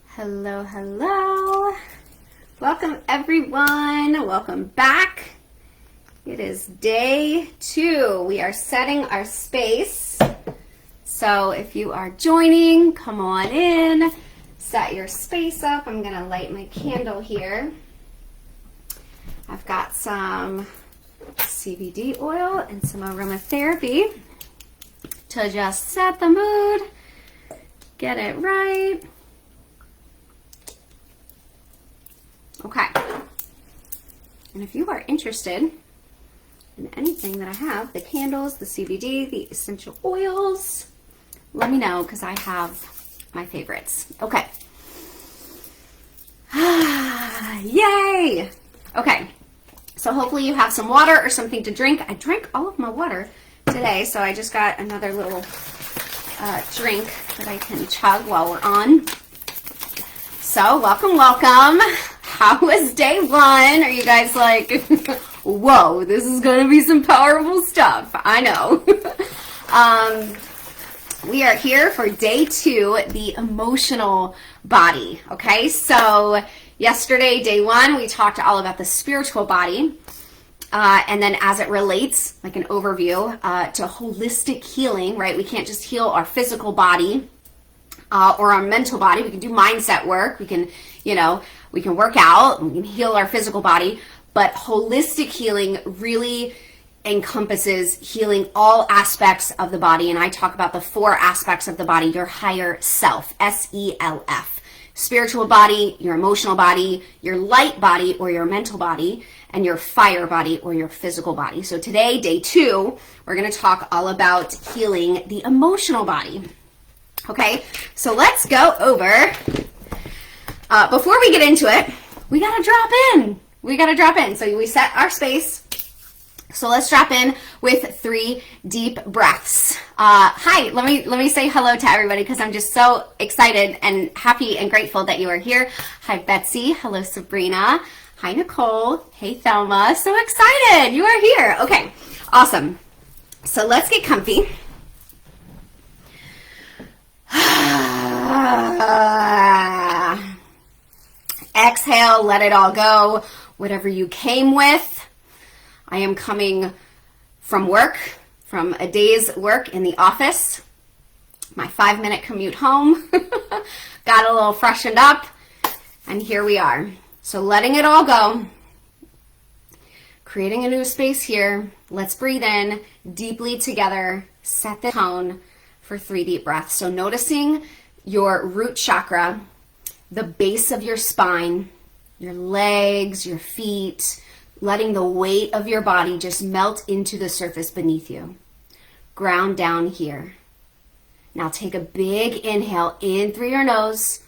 Hello, hello. Welcome everyone. Welcome back. It is day 2. We are setting our space. So if you are joining, come on in. Set your space up. I'm going to light my candle here. I've got some CBD oil and some aromatherapy to just set the mood, get it right. Okay. And if you are interested in anything that I have, the candles, the CBD, the essential oils, let me know because I have my favorites. Okay. Yay! Okay. So hopefully you have some water or something to drink. I drank all of my water today, so I just got another little drink that I can chug while we're on. So welcome, welcome. How was day 1? Are you guys like, whoa, this is going to be some powerful stuff? I know. We are here for day 2, the emotional body. Okay, so yesterday, day 1, we talked all about the spiritual body. And then as it relates, like an overview, to holistic healing, right? We can't just heal our physical body or our mental body. We can do mindset work. We can, we can work out. We can heal our physical body. But holistic healing really encompasses healing all aspects of the body. And I talk about the 4 aspects of the body, your higher self, S.E.L.F. Spiritual body, your emotional body, your light body or your mental body, and your fire body or your physical body. So today, day 2, we're going to talk all about healing the emotional body. Okay, so let's go over. Before we get into it, we got to drop in. So we set our space. So let's drop in with 3 deep breaths. Hi, let me say hello to everybody because I'm just so excited and happy and grateful that you are here. Hi, Betsy. Hello, Sabrina. Hi, Nicole. Hey, Thelma. So excited you are here. Okay, awesome. So let's get comfy. Exhale, let it all go. Whatever you came with. I am coming from work, from a day's work in the office, my 5-minute commute home, got a little freshened up, and here we are. So letting it all go, creating a new space here. Let's breathe in deeply together, set the tone for 3 deep breaths. So noticing your root chakra, the base of your spine, your legs, your feet, letting the weight of your body just melt into the surface beneath you. Ground down here. Now take a big inhale in through your nose.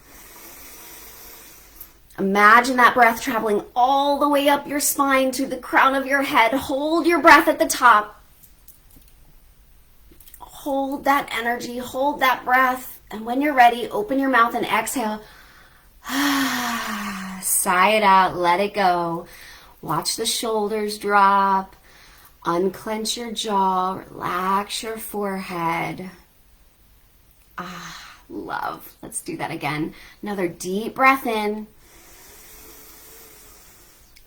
Imagine that breath traveling all the way up your spine to the crown of your head. Hold your breath at the top. Hold that energy, hold that breath. And when you're ready, open your mouth and exhale. Sigh it out, let it go. Watch the shoulders drop, unclench your jaw, relax your forehead. Love. Let's do that again. Another deep breath in.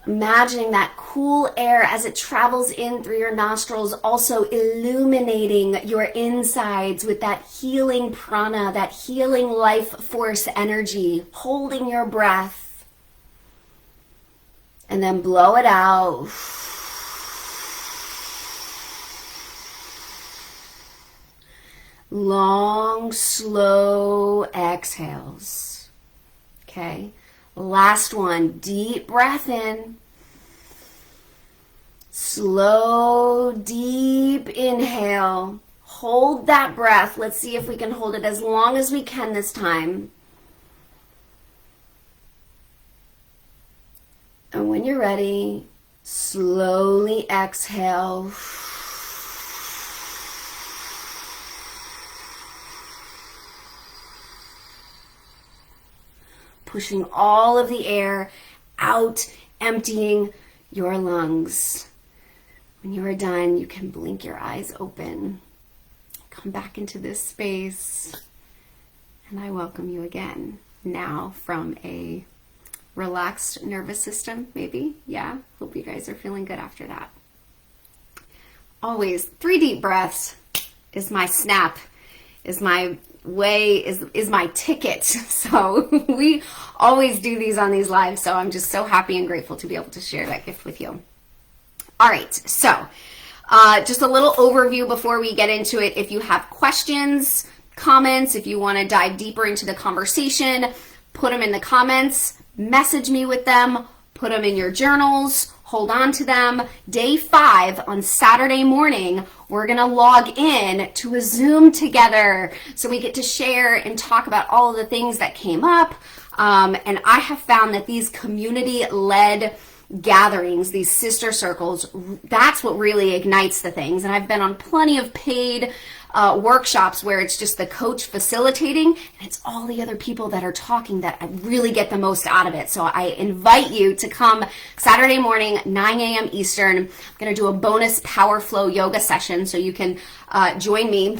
Imagining that cool air as it travels in through your nostrils, also illuminating your insides with that healing prana, that healing life force energy, holding your breath. And then blow it out. Long, slow exhales. Okay. Last one. Deep breath in. Slow, deep inhale. Hold that breath. Let's see if we can hold it as long as we can this time. And when you're ready, slowly exhale. Pushing all of the air out emptying your lungs. When you are done, you can blink your eyes open. Come back into this space. And I welcome you again. Now from a relaxed nervous system, maybe. Yeah, hope you guys are feeling good after that. Always 3 deep breaths is my snap, is my way, is my ticket. So we always do these on these lives. So I'm just so happy and grateful to be able to share that gift with you. All right, so just a little overview before we get into it. If you have questions, comments, if you want to dive deeper into the conversation, put them in the comments, message me with them, put them in your journals, hold on to them. Day 5 on Saturday morning, we're going to log in to a Zoom together so we get to share and talk about all of the things that came up. And I have found that these community-led gatherings, these sister circles, that's what really ignites the things. And I've been on plenty of paid workshops where it's just the coach facilitating and it's all the other people that are talking that I really get the most out of it. So I invite you to come Saturday morning, 9 a.m. Eastern. I'm going to do a bonus power flow yoga session so you can join me.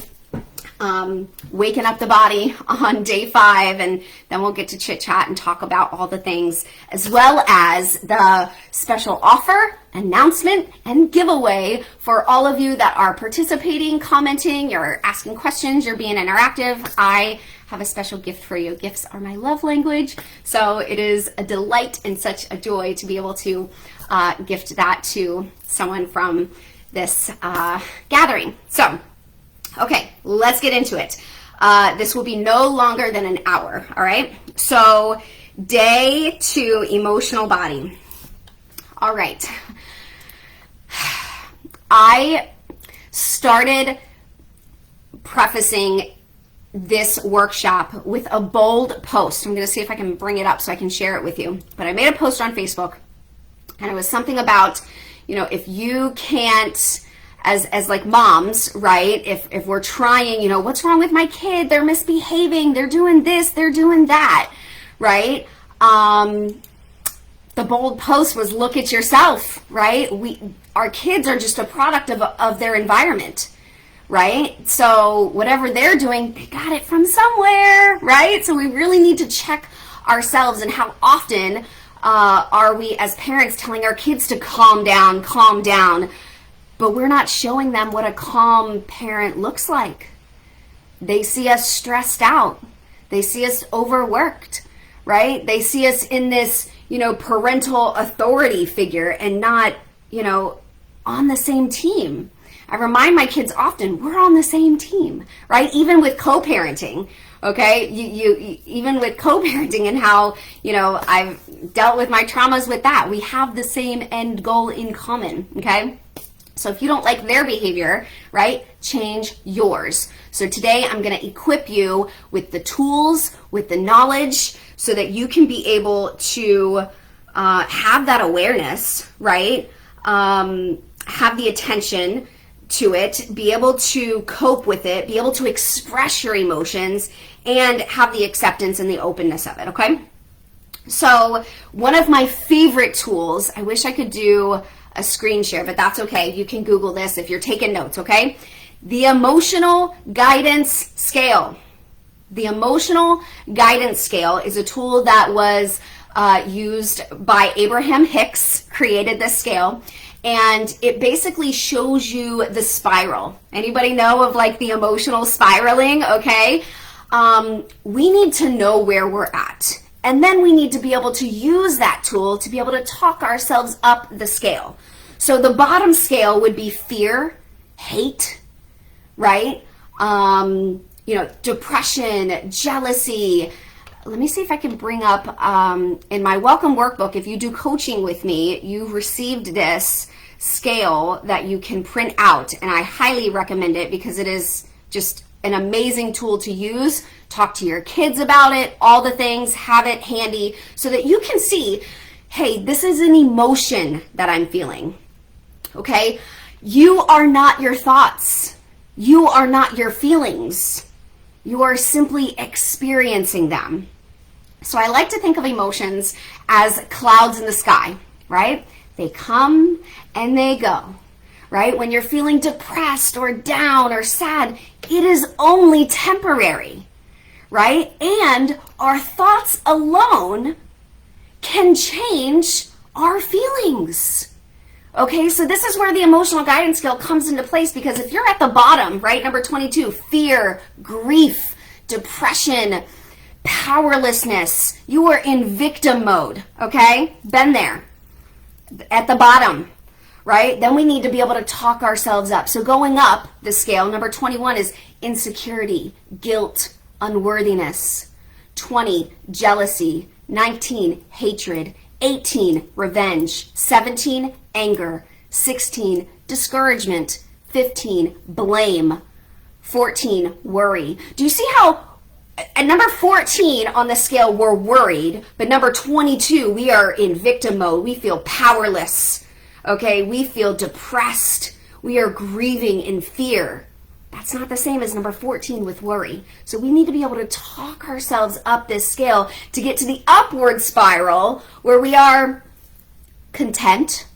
Waking up the body on day 5, and then we'll get to chit chat and talk about all the things, as well as the special offer, announcement, and giveaway for all of you that are participating, commenting, you're asking questions, you're being interactive. I have a special gift for you. Gifts are my love language, so it is a delight and such a joy to be able to gift that to someone from this gathering. So okay, let's get into it. This will be no longer than an hour, all right? So day 2, emotional body. All right. I started prefacing this workshop with a bold post. I'm going to see if I can bring it up so I can share it with you. But I made a post on Facebook, and it was something about, if you can't, as like moms, right? If we're trying, what's wrong with my kid? They're misbehaving. They're doing this. They're doing that, right? The bold post was look at yourself, right? Our kids are just a product of their environment, right? So whatever they're doing, they got it from somewhere, right? So we really need to check ourselves, and how often are we as parents telling our kids to calm down, but we're not showing them what a calm parent looks like. They see us stressed out. They see us overworked, right? They see us in this, parental authority figure and not, on the same team. I remind my kids often, we're on the same team, right? Even with co-parenting, okay? You even with co-parenting and how, I've dealt with my traumas with that. We have the same end goal in common, okay? So if you don't like their behavior, right, change yours. So today I'm going to equip you with the tools, with the knowledge, so that you can be able to have that awareness, right, have the attention to it, be able to cope with it, be able to express your emotions, and have the acceptance and the openness of it, okay? So one of my favorite tools, I wish I could do a screen share, but that's okay. You can Google this if you're taking notes, okay? The Emotional Guidance Scale. The Emotional Guidance Scale is a tool that was used by Abraham Hicks, created this scale, and it basically shows you the spiral. Anybody know of like the emotional spiraling, okay? We need to know where we're at. And then we need to be able to use that tool to be able to talk ourselves up the scale. So the bottom scale would be fear, hate, right? Depression, jealousy. Let me see if I can bring up in my welcome workbook, if you do coaching with me, you've received this scale that you can print out. And I highly recommend it because it is just an amazing tool to use. Talk to your kids about it, all the things, have it handy so that you can see, hey, this is an emotion that I'm feeling, okay? You are not your thoughts. You are not your feelings. You are simply experiencing them. So I like to think of emotions as clouds in the sky, right? They come and they go, right? When you're feeling depressed or down or sad, it is only temporary, right? And our thoughts alone can change our feelings. Okay, so this is where the emotional guidance skill comes into place, because if you're at the bottom, right, number 22, fear, grief, depression, powerlessness, you are in victim mode, okay? Been there, at the bottom, right? Then we need to be able to talk ourselves up. So going up the scale, number 21 is insecurity, guilt, unworthiness. 20, jealousy. 19, hatred. 18, revenge. 17, anger. 16, discouragement. 15, blame. 14, worry. Do you see how at number 14 on the scale we're worried, but number 22 we are in victim mode. We feel powerless. Okay, we feel depressed. We are grieving in fear. That's not the same as number 14 with worry. So we need to be able to talk ourselves up this scale to get to the upward spiral where we are content,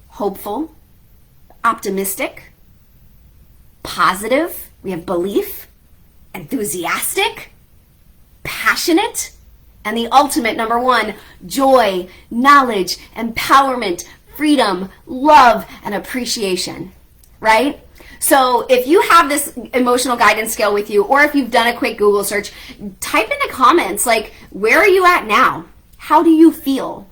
hopeful, optimistic, positive, we have belief, enthusiastic, passionate, and the ultimate, number 1, joy, knowledge, empowerment, freedom, love, and appreciation, right? So if you have this emotional guidance scale with you, or if you've done a quick Google search, type in the comments, like, where are you at now? How do you feel?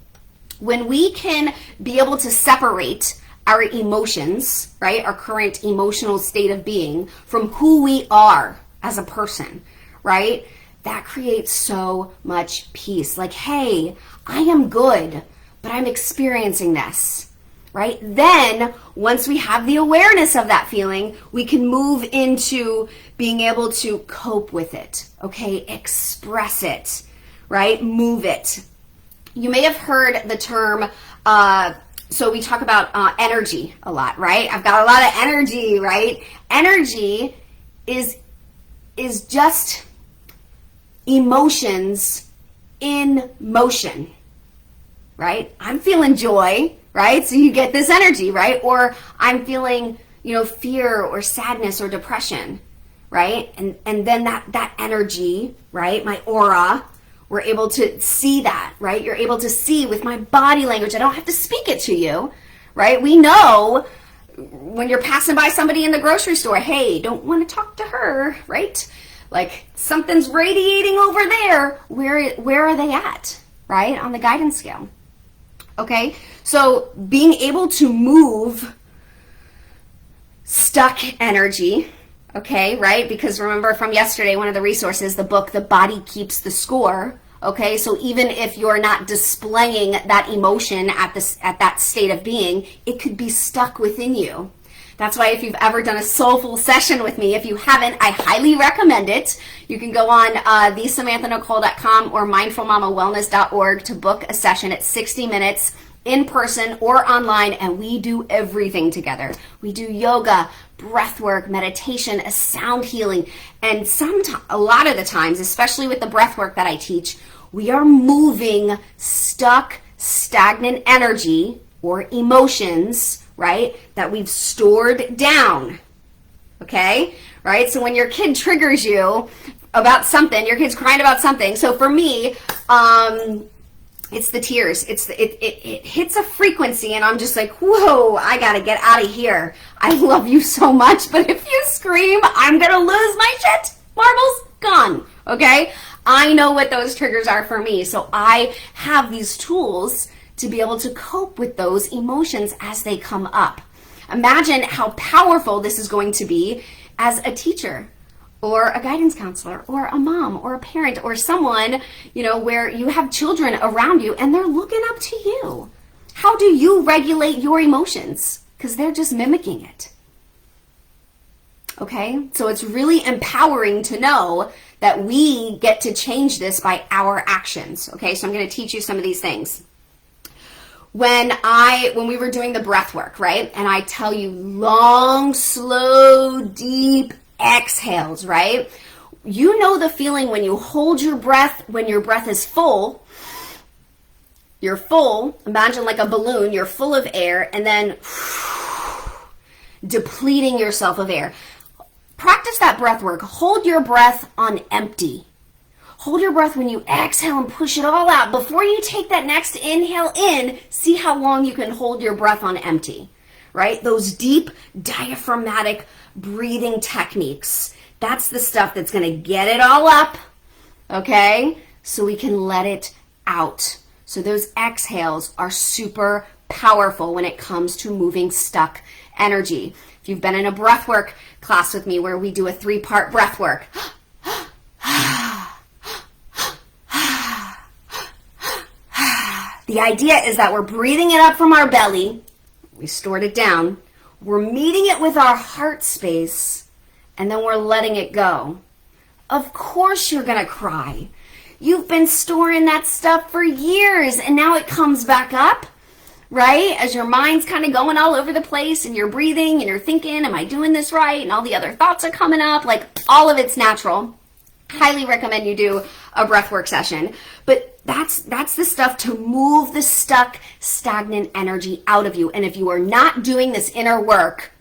When we can be able to separate our emotions, right, our current emotional state of being, from who we are as a person, right, that creates so much peace. Like, hey, I am good, but I'm experiencing this. Right? Then, once we have the awareness of that feeling, we can move into being able to cope with it, okay? Express it, right? Move it. You may have heard the term, so we talk about energy a lot, right? I've got a lot of energy, right? Energy is just emotions in motion, right? I'm feeling joy, right? So you get this energy, right? Or I'm feeling, fear or sadness or depression, right? And then that energy, right? My aura, we're able to see that, right? You're able to see with my body language. I don't have to speak it to you, right? We know when you're passing by somebody in the grocery store, hey, don't want to talk to her, right? Like something's radiating over there. Where are they at, right? On the guidance scale. Okay, so being able to move stuck energy, okay, right? Because remember from yesterday, one of the resources, the book, The Body Keeps the Score, okay? So even if you're not displaying that emotion at that state of being, it could be stuck within you. That's why if you've ever done a soulful session with me, if you haven't, I highly recommend it. You can go on thesamanthanicole.com or mindfulmamawellness.org to book a session. It's 60 minutes in person or online, and we do everything together. We do yoga, breath work, meditation, a sound healing, and a lot of the times, especially with the breath work that I teach, we are moving stuck, stagnant energy or emotions, right, that we've stored down, okay, right? So when your kid triggers you about something, your kid's crying about something. So for me, it's the tears. It hits a frequency, and I'm just like, whoa, I gotta get out of here. I love you so much, but if you scream, I'm gonna lose my shit. Marbles gone, okay? I know what those triggers are for me, so I have these tools to be able to cope with those emotions as they come up. Imagine how powerful this is going to be as a teacher or a guidance counselor or a mom or a parent or someone, where you have children around you and they're looking up to you. How do you regulate your emotions? Because they're just mimicking it. Okay, so it's really empowering to know that we get to change this by our actions. Okay, so I'm going to teach you some of these things. When we were doing the breath work, right? And I tell you long, slow, deep exhales, right? You know the feeling when you hold your breath, when your breath is full, You're full, imagine like a balloon, you're full of air, and then depleting yourself of air. Practice that breath work. Hold your breath on empty. Hold your breath when you exhale and push it all out. Before you take that next inhale in, see how long you can hold your breath on empty, right? Those deep diaphragmatic breathing techniques. That's the stuff that's going to get it all up, okay? So we can let it out. So those exhales are super powerful when it comes to moving stuck energy. If you've been in a breathwork class with me where we do a 3-part breathwork, the idea is that we're breathing it up from our belly, we stored it down, we're meeting it with our heart space, and then we're letting it go. Of course you're gonna cry. You've been storing that stuff for years, and now it comes back up, right? As your mind's kind of going all over the place, and you're breathing, and you're thinking, am I doing this right? And all the other thoughts are coming up, like all of it's natural. Highly recommend you do a breathwork session. But that's the stuff to move the stuck, stagnant energy out of you. And if you are not doing this inner work,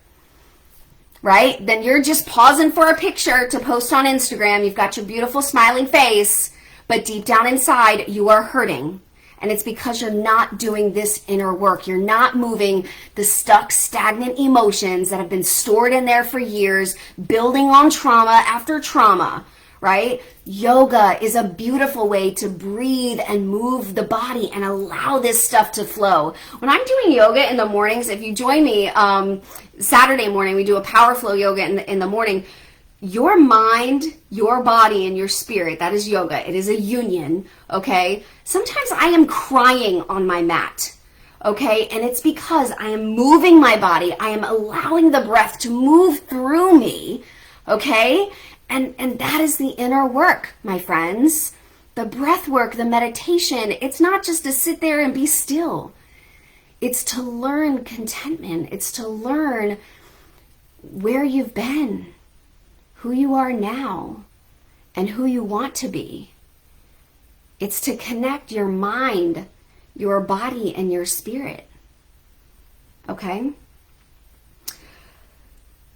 right, then you're just pausing for a picture to post on Instagram. You've got your beautiful smiling face, but deep down inside, you are hurting. And it's because you're not doing this inner work. You're not moving the stuck, stagnant emotions that have been stored in there for years, building on trauma after trauma, right? Yoga is a beautiful way to breathe and move the body and allow this stuff to flow. When I'm doing yoga in the mornings, if you join me Saturday morning, we do a power flow yoga in the morning. Your mind, your body, and your spirit, that is yoga. It is a union, okay? Sometimes I am crying on my mat, okay? And it's because I am moving my body. I am allowing the breath to move through me, okay? And that is the inner work, my friends. The breath work, the meditation, it's not just to sit there and be still. It's to learn contentment. It's to learn where you've been, who you are now, and who you want to be. It's to connect your mind, your body, and your spirit. Okay?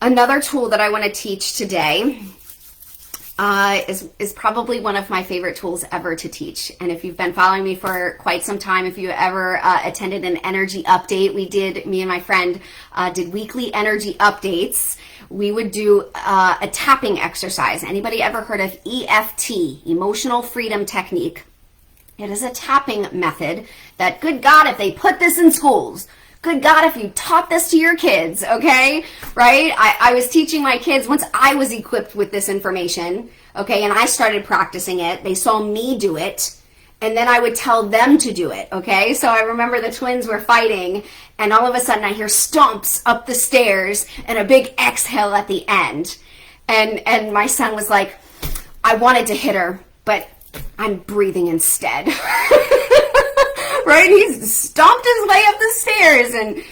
Another tool that I want to teach today is probably one of my favorite tools ever to teach. And if you've been following me for quite some time, if you ever attended an energy update, me and my friend did weekly energy updates. We would do a tapping exercise. Anybody ever heard of EFT, Emotional Freedom Technique? It is a tapping method that, good God, if they put this in schools, good God, if you taught this to your kids, okay, right? I was teaching my kids once I was equipped with this information, okay, and I started practicing it. They saw me do it, and then I would tell them to do it, okay? So I remember the twins were fighting, and all of a sudden I hear stomps up the stairs and a big exhale at the end. And my son was like, I wanted to hit her, but I'm breathing instead. Right? He stomped his way up the stairs and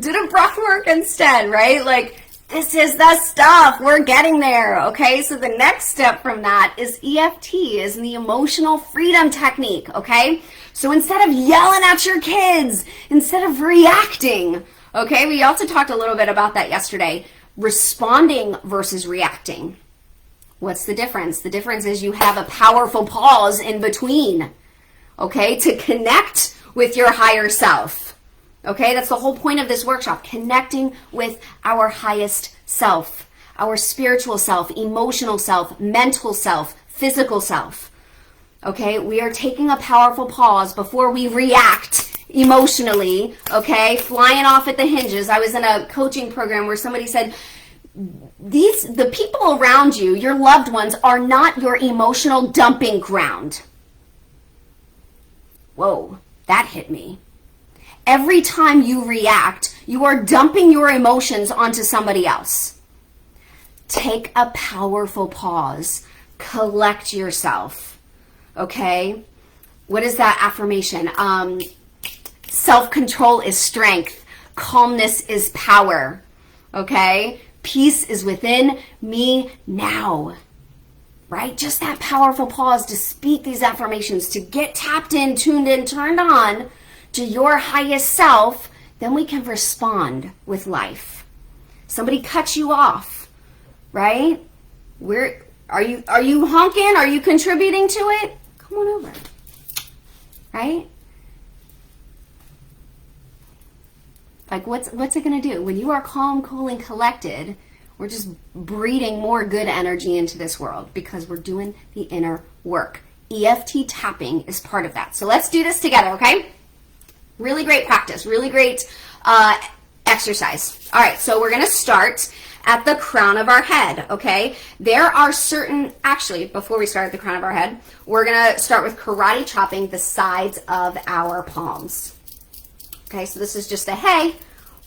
did a breath work instead, right? Like, this is the stuff. We're getting there, okay? So the next step from that is EFT, is the Emotional Freedom Technique, okay? So instead of yelling at your kids, instead of reacting, okay? We also talked a little bit about that yesterday, responding versus reacting. What's the difference? The difference is you have a powerful pause in between, okay, to connect with your higher self. Okay, that's the whole point of this workshop, connecting with our highest self, our spiritual self, emotional self, mental self, physical self. Okay, we are taking a powerful pause before we react emotionally, okay, flying off at the hinges. I was in a coaching program where somebody said, the people around you, your loved ones, are not your emotional dumping ground. Whoa, that hit me. Every time you react, you are dumping your emotions onto somebody else. Take a powerful pause. Collect yourself. Okay? What is that affirmation? Self-control is strength. Calmness is power. Okay? Peace is within me now. right? Just that powerful pause to speak these affirmations, to get tapped in, tuned in, turned on to your highest self, then we can respond with life. Somebody cuts you off, right? Are you honking? Are you contributing to it? Come on over, right? Like, what's it going to do? When you are calm, cool, and collected, we're just breeding more good energy into this world because we're doing the inner work. EFT tapping is part of that. So let's do this together, okay? Really great practice, really great exercise. All right, so we're going to start at the crown of our head, okay? There are actually, before we start at the crown of our head, we're going to start with karate chopping the sides of our palms. Okay, so this is just a hey,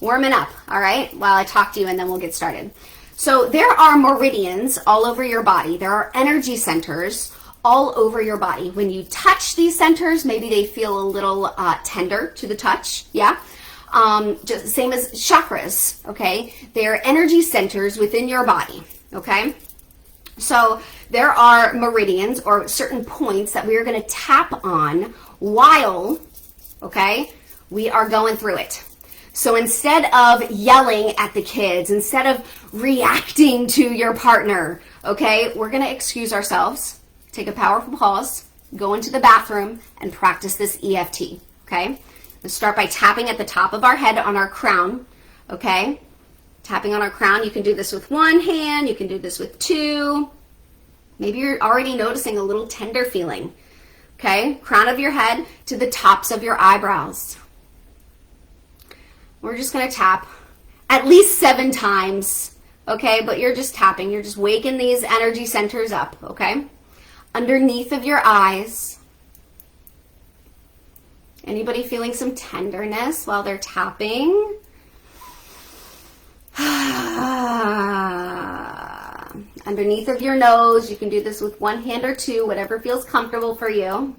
warming up, all right, while I talk to you, and then we'll get started. So there are meridians all over your body. There are energy centers all over your body. When you touch these centers, maybe they feel a little tender to the touch, yeah? Just the same as chakras, okay? They're energy centers within your body, okay? So there are meridians or certain points that we are going to tap on while, okay, we are going through it. So instead of yelling at the kids, instead of reacting to your partner, okay, we're going to excuse ourselves, take a powerful pause, go into the bathroom, and practice this EFT, okay? Let's start by tapping at the top of our head on our crown, okay? Tapping on our crown. You can do this with one hand. You can do this with two. Maybe you're already noticing a little tender feeling, okay? Crown of your head to the tops of your eyebrows. We're just going to tap at least 7 times, okay? But you're just tapping. You're just waking these energy centers up, okay? Underneath of your eyes. Anybody feeling some tenderness while they're tapping? Underneath of your nose. You can do this with one hand or two, whatever feels comfortable for you.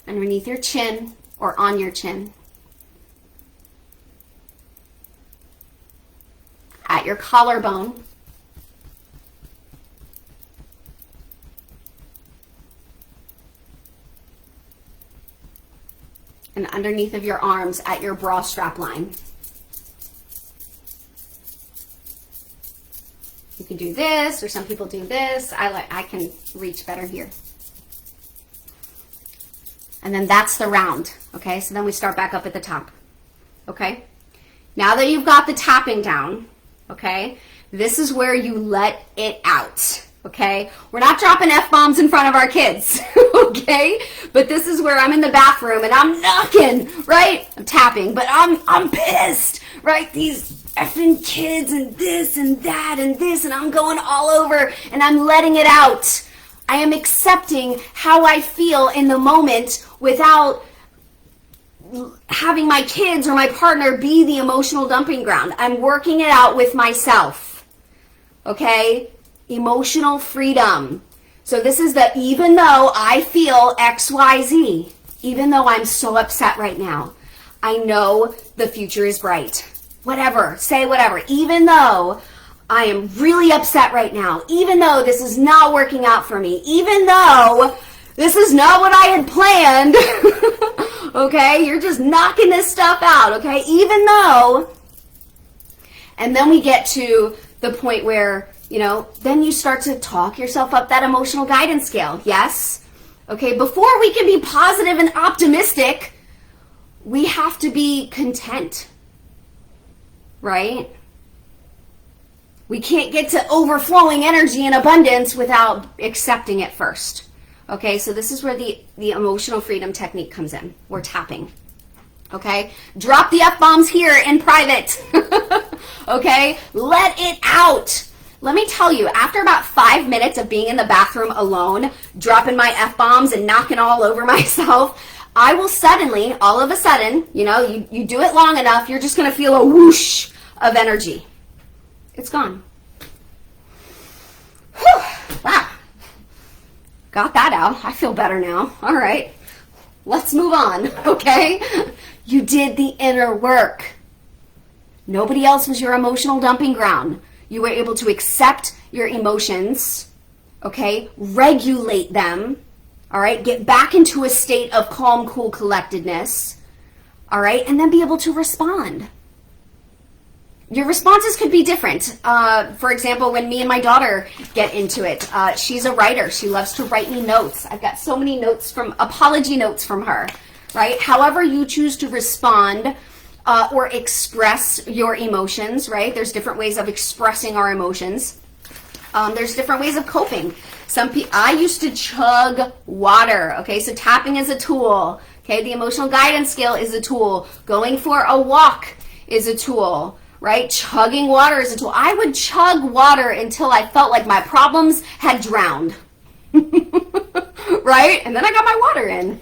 Underneath your chin or on your chin. At your collarbone. And underneath of your arms at your bra strap line. You can do this, or some people do this. I can reach better here. And then that's the round, okay? So then we start back up at the top, okay? Now that you've got the tapping down, okay, this is where you let it out, okay? We're not dropping F-bombs in front of our kids, okay? But this is where I'm in the bathroom and I'm knocking, right? I'm tapping, but I'm pissed, right? These effing kids and this and that and this, and I'm going all over and I'm letting it out. I am accepting how I feel in the moment without having my kids or my partner be the emotional dumping ground. I'm working it out with myself, okay? Emotional freedom. So this is the even though I feel XYZ, even though I'm so upset right now, I know the future is bright. Whatever, say whatever. Even though I am really upset right now, even though this is not working out for me, even though this is not what I had planned, okay? You're just knocking this stuff out, okay? Even though, and then we get to the point where, you know, then you start to talk yourself up that emotional guidance scale, yes? Okay, before we can be positive and optimistic, we have to be content, right? We can't get to overflowing energy and abundance without accepting it first. Okay, so this is where the emotional freedom technique comes in. We're tapping. Okay, drop the F-bombs here in private. Okay, let it out. Let me tell you, after about 5 minutes of being in the bathroom alone, dropping my F-bombs and knocking all over myself, I will suddenly, all of a sudden, you know, you do it long enough, you're just going to feel a whoosh of energy. It's gone. Whew. Wow. Got that out. I feel better now. All right. Let's move on, okay? You did the inner work. Nobody else was your emotional dumping ground. You were able to accept your emotions, okay? Regulate them, all right? Get back into a state of calm, cool, collectedness, all right? And then be able to respond. Your responses could be different. For example, when me and my daughter get into it, she's a writer. She loves to write me notes. I've got so many apology notes from her, right? However you choose to respond or express your emotions, right? There's different ways of expressing our emotions. There's different ways of coping. I used to chug water, okay? So tapping is a tool, okay? The emotional guidance scale is a tool. Going for a walk is a tool, right? Chugging water is a tool. I would chug water until I felt like my problems had drowned, right? And then I got my water in.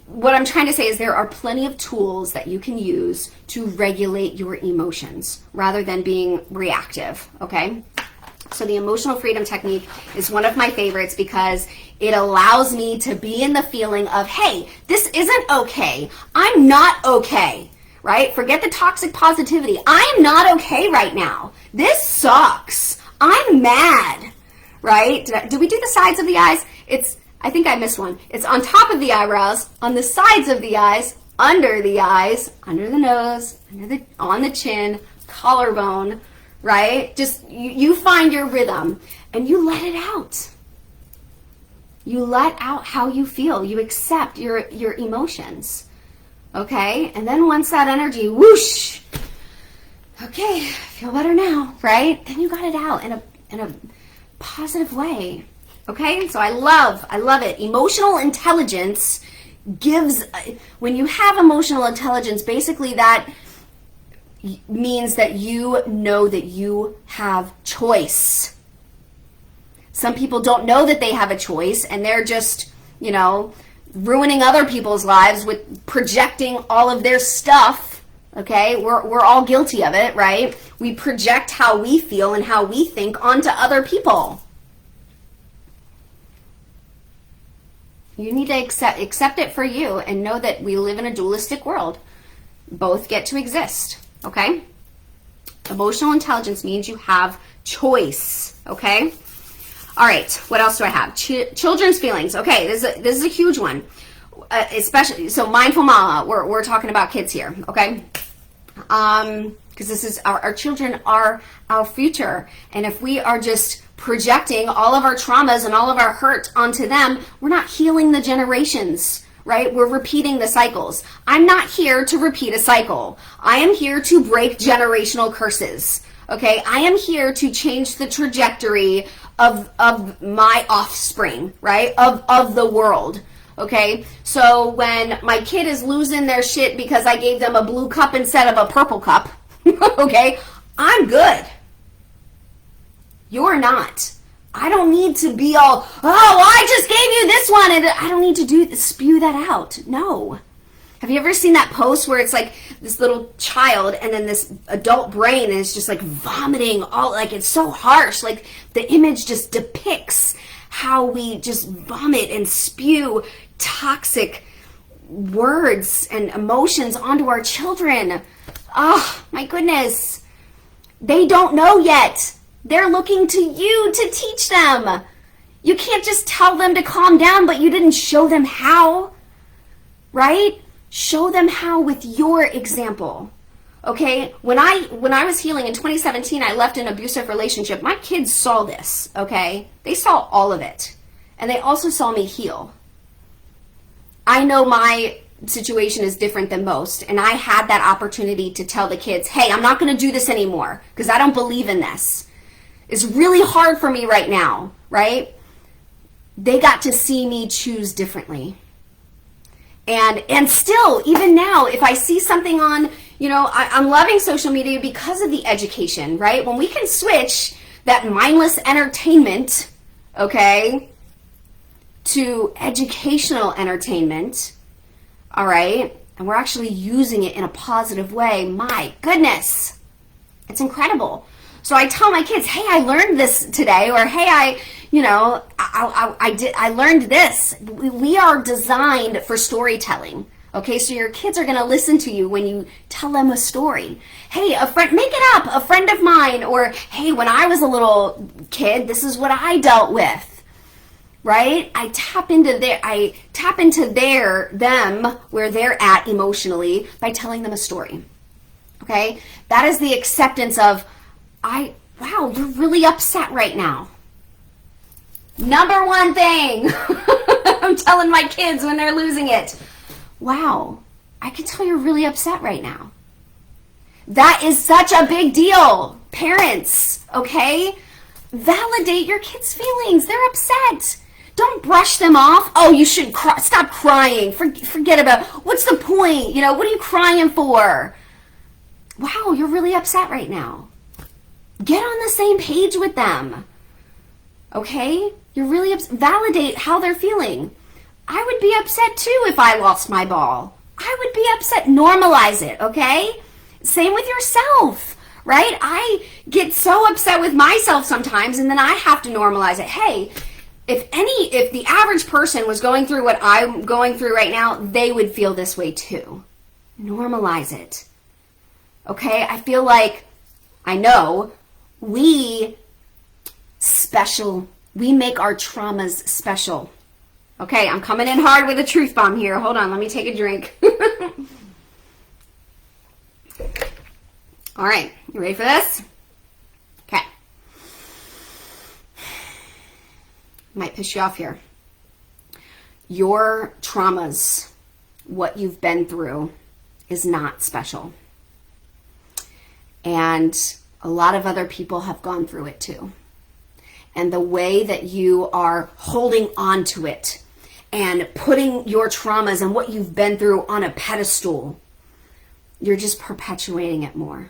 What I'm trying to say is there are plenty of tools that you can use to regulate your emotions rather than being reactive, okay? So the emotional freedom technique is one of my favorites because it allows me to be in the feeling of, hey, this isn't okay. I'm not okay, right? Forget the toxic positivity. I am not okay right now. This sucks. I'm mad, right? Did we do the sides of the eyes? I think I missed one. It's on top of the eyebrows, on the sides of the eyes, under the nose, on the chin, collarbone, right? Just you find your rhythm and you let it out. You let out how you feel. You accept your emotions, okay? And then once that energy, whoosh, okay, feel better now, right? Then you got it out in a positive way. Okay, so I love it. Emotional intelligence when you have emotional intelligence, basically that means that you know that you have choice. Some people don't know that they have a choice and they're just, ruining other people's lives with projecting all of their stuff. Okay, we're all guilty of it, right? We project how we feel and how we think onto other people. You need to accept it for you and know that we live in a dualistic world. Both get to exist, okay? Emotional intelligence means you have choice, okay? All right, what else do I have? Children's feelings. Okay, this is a huge one. Especially, so mindful mama, we're talking about kids here, okay? Because this is our children are our future. And if we are just projecting all of our traumas and all of our hurt onto them, we're not healing the generations, right? We're repeating the cycles. I'm not here to repeat a cycle. I am here to break generational curses, okay? I am here to change the trajectory of my offspring, right? Of the world, okay? So when my kid is losing their shit because I gave them a blue cup instead of a purple cup, okay, I'm good. You're not. I don't need to be all, I just gave you this one and I don't need to spew that out. No. Have you ever seen that post where it's like this little child and then this adult brain is just like vomiting all, like it's so harsh. Like the image just depicts how we just vomit and spew toxic words and emotions onto our children. Oh my goodness. They don't know yet. They're looking to you to teach them. You can't just tell them to calm down, but you didn't show them how, right? Show them how with your example, okay? When I was healing in 2017, I left an abusive relationship. My kids saw this, okay? They saw all of it, and they also saw me heal. I know my situation is different than most, and I had that opportunity to tell the kids, hey, I'm not going to do this anymore because I don't believe in this. It's really hard for me right now, right? They got to see me choose differently. And still, even now, if I see something on, I'm loving social media because of the education, right? When we can switch that mindless entertainment, okay, to educational entertainment, all right, and we're actually using it in a positive way, my goodness, it's incredible. So I tell my kids, hey, I learned this today, or hey, I learned this. We are designed for storytelling, Okay, so your kids are going to listen to you when you tell them a story. Hey, a friend, make it up, a friend of mine, or hey, when I was a little kid, this is what I dealt with. Right? I tap into them where they're at emotionally by telling them a story. Okay? That is the acceptance of, wow, you're really upset right now. Number one thing I'm telling my kids when they're losing it. Wow, I can tell you're really upset right now. That is such a big deal. Parents, okay? Validate your kids' feelings. They're upset. Don't brush them off. Oh, you should stop crying. Forget about, what's the point? What are you crying for? Wow, you're really upset right now. Get on the same page with them. Okay? You're really validate how they're feeling. I would be upset too if I lost my ball. I would be upset. Normalize it, okay? Same with yourself, right? I get so upset with myself sometimes, and then I have to normalize it. Hey, if the average person was going through what I'm going through right now, they would feel this way too. Normalize it. Okay? I feel like, I know, we make our traumas special. Okay, I'm coming in hard with a truth bomb here. Hold on, let me take a drink. All right, you ready for this? Okay. Might piss you off here. Your traumas, what you've been through, is not special. And a lot of other people have gone through it too. And the way that you are holding on to it and putting your traumas and what you've been through on a pedestal, you're just perpetuating it more,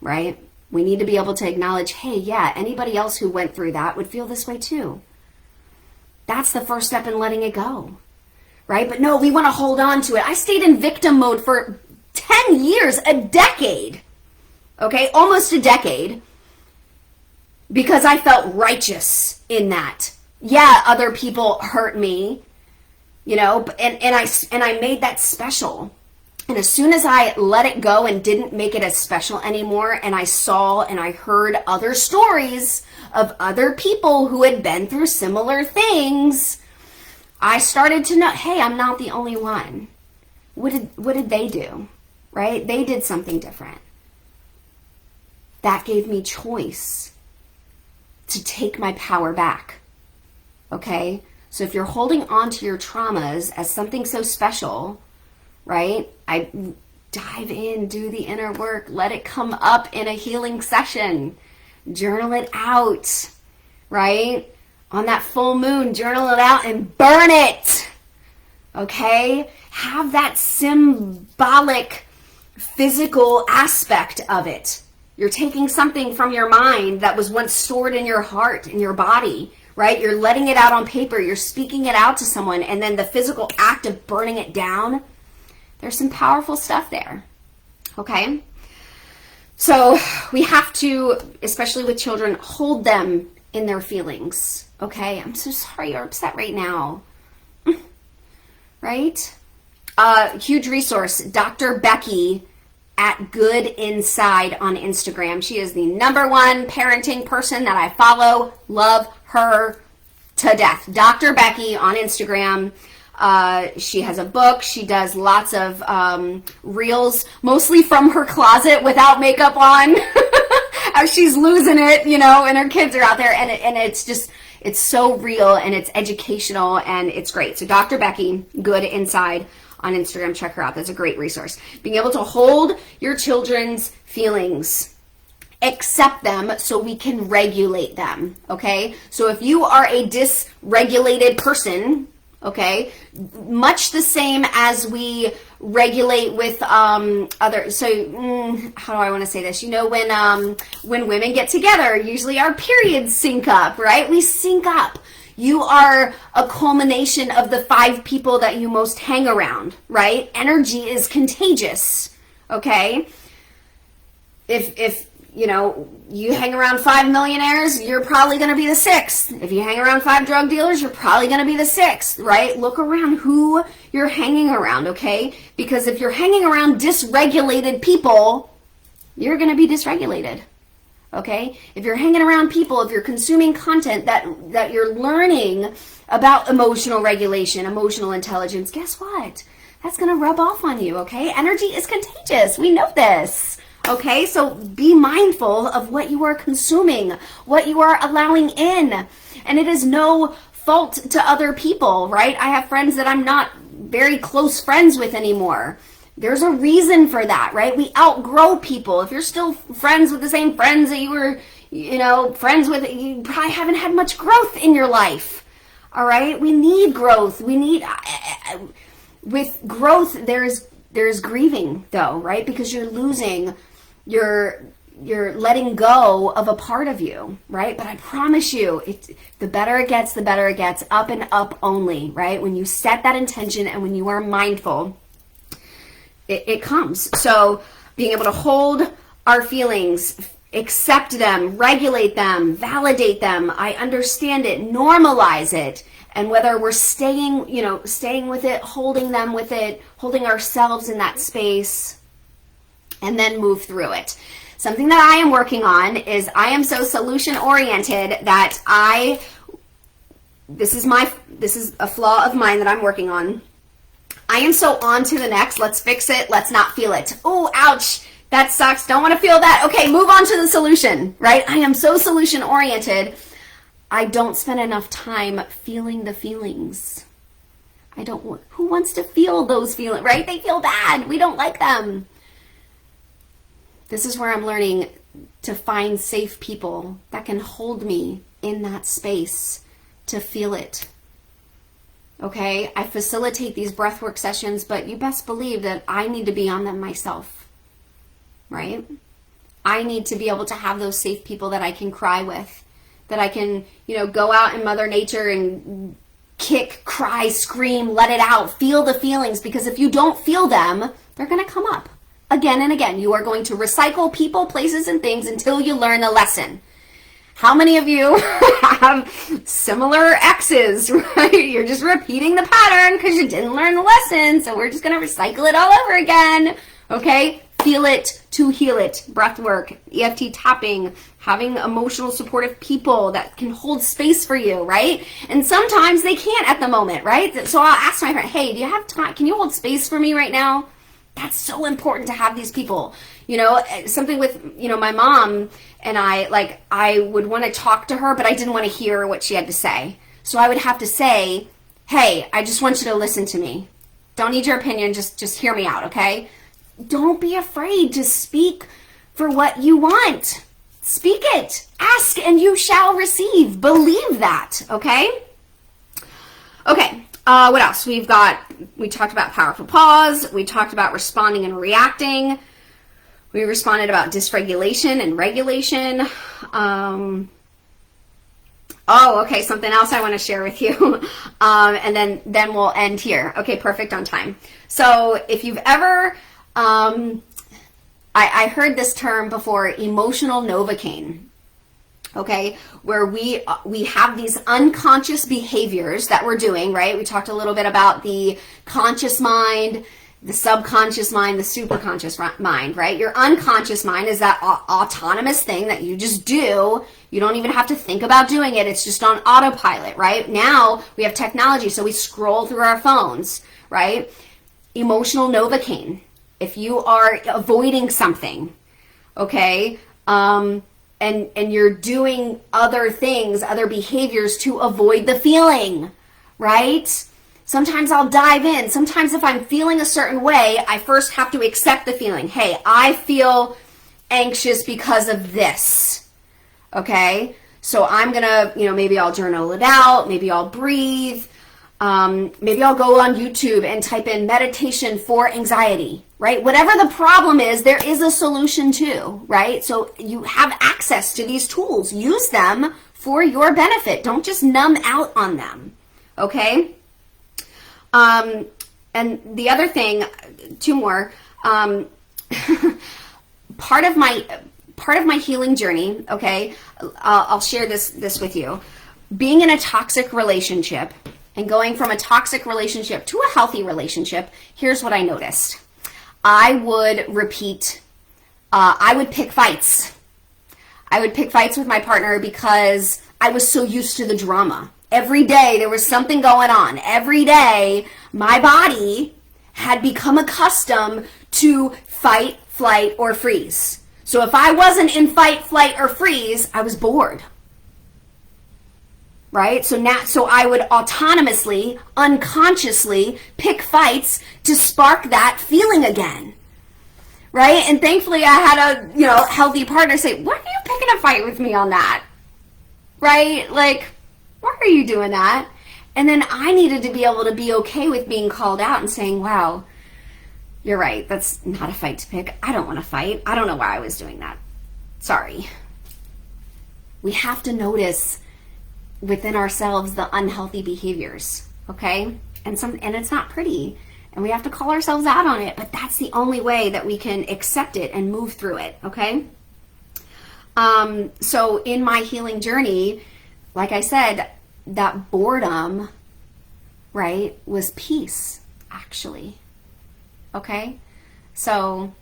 right? We need to be able to acknowledge, hey, yeah, anybody else who went through that would feel this way too. That's the first step in letting it go, right? But no, we want to hold on to it. I stayed in victim mode for 10 years, a decade, okay? Almost a decade, because I felt righteous in that. Yeah, other people hurt me, and I made that special. And as soon as I let it go and didn't make it as special anymore, and I saw and I heard other stories of other people who had been through similar things, I started to know, hey, I'm not the only one. What did they do? Right? They did something different. That gave me choice to take my power back. Okay? So if you're holding on to your traumas as something so special, right? I dive in, do the inner work, let it come up in a healing session. Journal it out, right? On that full moon, journal it out and burn it. Okay? Have that symbolic, physical aspect of it. You're taking something from your mind that was once stored in your heart, in your body, right? You're letting it out on paper. You're speaking it out to someone. And then the physical act of burning it down, there's some powerful stuff there. Okay? So we have to, especially with children, hold them in their feelings. Okay? I'm so sorry you're upset right now. Right? Huge resource, Dr. Becky at Good Inside on Instagram. She is the #1 parenting person that I follow. Love her to death. Dr. Becky on Instagram. She has a book. She does lots of reels, mostly from her closet without makeup on. As she's losing it, and her kids are out there. And it's just, it's so real and it's educational and it's great. So Dr. Becky, Good Inside on Instagram. Check her out. That's a great resource. Being able to hold your children's feelings, accept them so we can regulate them, okay? So if you are a dysregulated person, okay, much the same as we regulate with other, so how do I want to say this? When women get together, usually our periods sync up, right? We sync up. You are a culmination of the 5 people that you most hang around, right? Energy is contagious, okay? If you hang around 5 millionaires, you're probably going to be the sixth. If you hang around 5 drug dealers, you're probably going to be the sixth, right? Look around who you're hanging around, okay? Because if you're hanging around dysregulated people, you're going to be dysregulated, okay? If you're hanging around people, if you're consuming content that you're learning about emotional regulation, emotional intelligence, guess what? That's going to rub off on you, okay? Energy is contagious. We know this. Okay, so be mindful of what you are consuming, what you are allowing in. And it is no fault to other people, right? I have friends that I'm not very close friends with anymore. There's a reason for that, right? We outgrow people. If you're still friends with the same friends that you were, friends with, you probably haven't had much growth in your life. All right? We need growth. With growth, there's grieving though, right? Because you're losing, you're letting go of a part of you, right? But I promise you, the better it gets, up and up only, right? When you set that intention and when you are mindful, it comes. So being able to hold our feelings, accept them, regulate them, validate them, I understand it, normalize it. And whether we're staying with it, holding them with it, holding ourselves in that space, and then move through it. Something that I am working on is I am so solution oriented that this is a flaw of mine that I'm working on. I am so on to the next. Let's fix it. Let's not feel it. Oh, ouch. That sucks. Don't want to feel that. Okay, move on to the solution, right? I am so solution oriented. I don't spend enough time feeling the feelings. Who wants to feel those feelings, right? They feel bad. We don't like them. This is where I'm learning to find safe people that can hold me in that space to feel it. Okay? I facilitate these breathwork sessions, but you best believe that I need to be on them myself, right? I need to be able to have those safe people that I can cry with, that I can, go out in Mother Nature and kick, cry, scream, let it out, feel the feelings, because if you don't feel them, they're going to come up again and again. You are going to recycle people, places, and things until you learn a lesson. How many of you have similar exes, right? You're just repeating the pattern because you didn't learn the lesson, so we're just going to recycle it all over again, okay? Feel it to heal it. Breath work, EFT tapping, having emotional supportive people that can hold space for you, right? And sometimes they can't at the moment, right? So I'll ask my friend, hey, do you have time? Can you hold space for me right now? That's so important to have these people. Something with, my mom and I would want to talk to her, but I didn't want to hear what she had to say. So I would have to say, hey, I just want you to listen to me. Don't need your opinion. Just hear me out, okay? Don't be afraid to speak for what you want. Speak it. Ask and you shall receive. Believe that, okay? Okay. What else? We talked about powerful pause. We talked about responding and reacting. We responded about dysregulation and regulation. Okay, something else I want to share with you. And then we'll end here. Okay, perfect on time. So if you've ever, I heard this term before, emotional Novocaine. Okay, where we have these unconscious behaviors that we're doing, right? We talked a little bit about the conscious mind, the subconscious mind, the superconscious mind, right? Your unconscious mind is that autonomous thing that you just do. You don't even have to think about doing it. It's just on autopilot, right? Now we have technology, so we scroll through our phones, right? Emotional Novocaine. If you are avoiding something, okay, and you're doing other things, other behaviors to avoid the feeling, right? Sometimes I'll dive in. Sometimes if I'm feeling a certain way, I first have to accept the feeling. Hey, I feel anxious because of this, okay? So I'm gonna, maybe I'll journal it out. Maybe I'll breathe. Maybe I'll go on YouTube and type in meditation for anxiety, right? Whatever the problem is, there is a solution too, right? So you have access to these tools. Use them for your benefit. Don't just numb out on them, okay? And the other thing, two more, part of my part of my healing journey, okay, I'll share this with you. Being in a toxic relationship and going from a toxic relationship to a healthy relationship, here's what I noticed. I would pick fights. I would pick fights with my partner because I was so used to the drama. Every day there was something going on. Every day my body had become accustomed to fight, flight, or freeze. So if I wasn't in fight, flight, or freeze, I was bored. Right? So I would autonomously, unconsciously pick fights to spark that feeling again. Right? And thankfully I had a, healthy partner say, "Why are you picking a fight with me on that?" Right? Like, why are you doing that? And then I needed to be able to be okay with being called out and saying, "Wow, you're right. That's not a fight to pick. I don't want to fight. I don't know why I was doing that. Sorry." We have to notice within ourselves the unhealthy behaviors, okay? And it's not pretty, and we have to call ourselves out on it, but that's the only way that we can accept it and move through it, okay? So in my healing journey, like I said, that boredom, right, was peace, actually, okay? So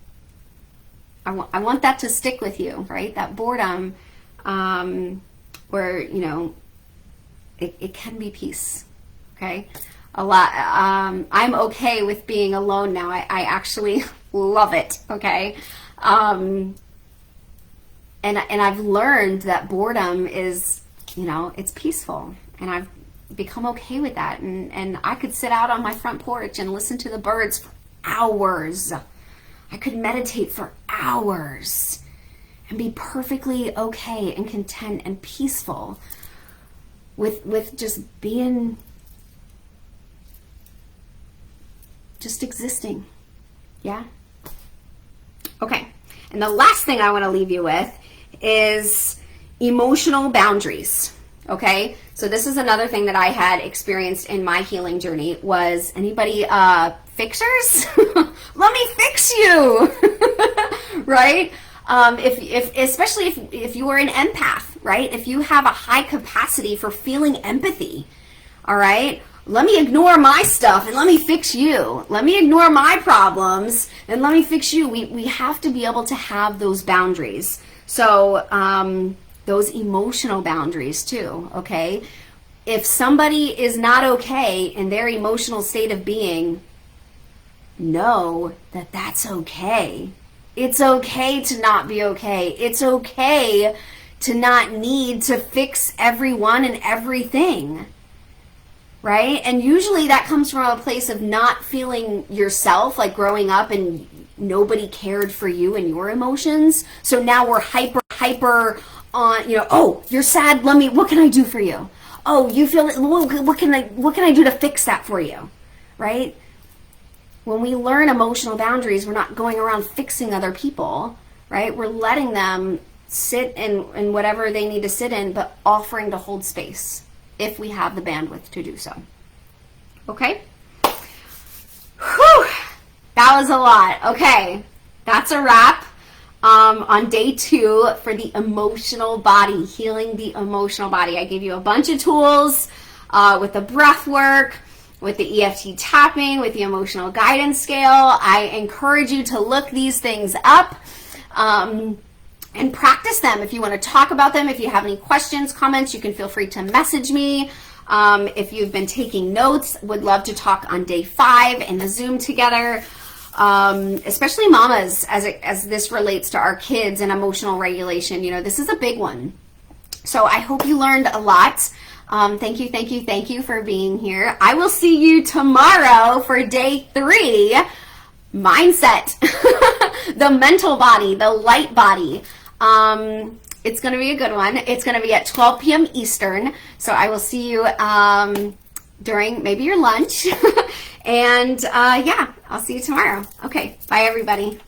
I want that to stick with you, right? That boredom, where, it can be peace, okay? I'm okay with being alone now. I actually love it, okay? And I've learned that boredom is, it's peaceful, and I've become okay with that. And I could sit out on my front porch and listen to the birds for hours. I could meditate for hours and be perfectly okay and content and peaceful with just being, just existing. Yeah? Okay. And the last thing I want to leave you with is emotional boundaries. Okay? So this is another thing that I had experienced in my healing journey. Was anybody fixers? Let me fix you. Right? Especially if you are an empath, right? If you have a high capacity for feeling empathy, all right? Let me ignore my stuff and let me fix you. Let me ignore my problems and let me fix you. We have to be able to have those boundaries. So those emotional boundaries too, okay? If somebody is not okay in their emotional state of being, know that that's okay. It's okay to not be okay. It's okay to not need to fix everyone and everything, right? And usually that comes from a place of not feeling yourself, like growing up and nobody cared for you and your emotions. So now we're hyper on, oh, you're sad. What can I do for you? Oh, you feel, what can I do to fix that for you? Right? When we learn emotional boundaries, we're not going around fixing other people, right? We're letting them sit in whatever they need to sit in, but offering to hold space if we have the bandwidth to do so. Okay? Whew! That was a lot. Okay, that's a wrap on day 2 for the emotional body, healing the emotional body. I gave you a bunch of tools with the breath work, with the EFT tapping, with the emotional guidance scale. I encourage you to look these things up and practice them. If you want to talk about them, if you have any questions, comments, you can feel free to message me. If you've been taking notes, would love to talk on day 5 in the Zoom together, especially mamas as this relates to our kids and emotional regulation. This is a big one. So I hope you learned a lot. Thank you for being here. I will see you tomorrow for day 3, mindset, the mental body, the light body. It's going to be a good one. It's going to be at 12 p.m. Eastern. So I will see you during maybe your lunch. And yeah, I'll see you tomorrow. Okay, bye everybody.